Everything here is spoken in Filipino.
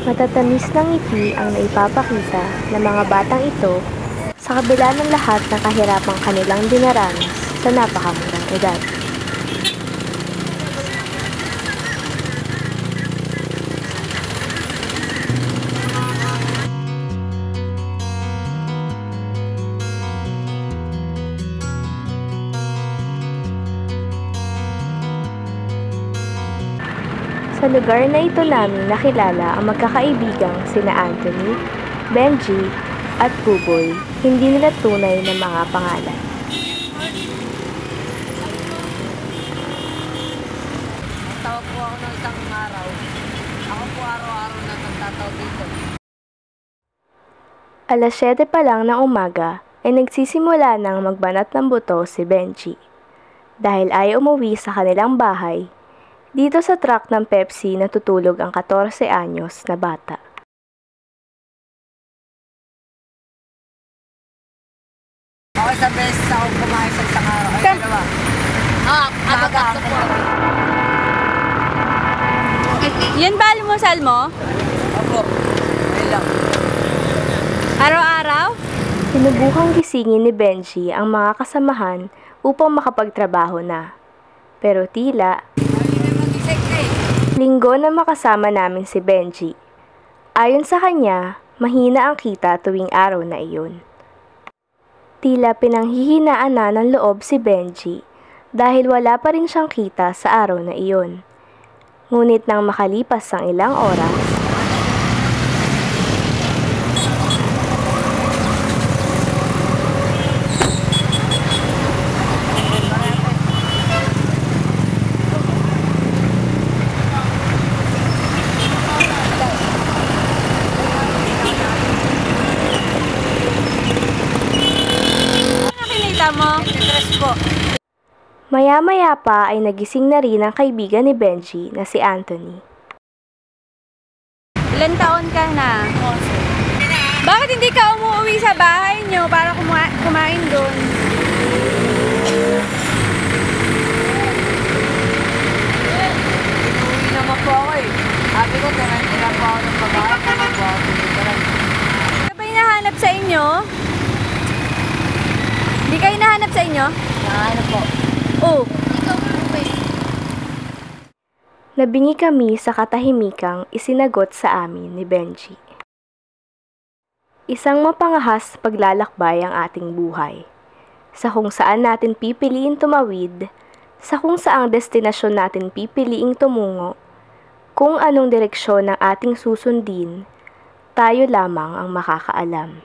Matatamis ng ngiti ang naipapakita ng mga batang ito sa kabila ng lahat ng kahirapang kanilang dinaranas sa napakamurang edad. Sa lugar na ito namin nakilala ang magkakaibigang sina Anthony, Benji, at Buboy, hindi nila tunay na mga pangalan. Tawag po ako ng isang araw. Ako po araw-araw na nagtatawag dito. Alas 7 pa lang ng umaga ay nagsisimula ng magbanat ng buto si Benji. Dahil ayaw umuwi sa kanilang bahay, dito sa truck ng Pepsi natutulog ang 14 anyos na bata. Ako sa beses ako kumain sa isang araw. Ay, dalawa. Abagat ko po. Yan ba almusal mo? Opo. Ayun lang. Araw-araw? Sinubukan gisingin ni Benji ang mga kasamahan upang makapagtrabaho na. Pero tila, linggo na makasama namin si Benji. Ayon sa kanya, mahina ang kita tuwing araw na iyon. Tila pinanghihinaan na ng loob si Benji dahil wala pa rin siyang kita sa araw na iyon. Ngunit nang makalipas ang ilang oras, Mo? Stress po. maya-maya pa ay nagising na rin ang kaibigan ni Benji na si Anthony. Ilan taon ka na? Bakit hindi ka umuwi sa bahay nyo para kumain doon? Uuwi naman po ako eh. Sabi ko, tira po ako ng babae. Tira po ako ng babae. Ano ba hinahanap sa inyo? Hindi kayo nahanap sa inyo? Ano po? Oo. Nabingi kami sa katahimikang isinagot sa amin ni Benji. Isang mapangahas paglalakbay ang ating buhay. Sa kung saan natin pipiliin tumawid, sa kung saang destinasyon natin pipiliing tumungo, kung anong direksyon ng ating susundin, tayo lamang ang makakaalam.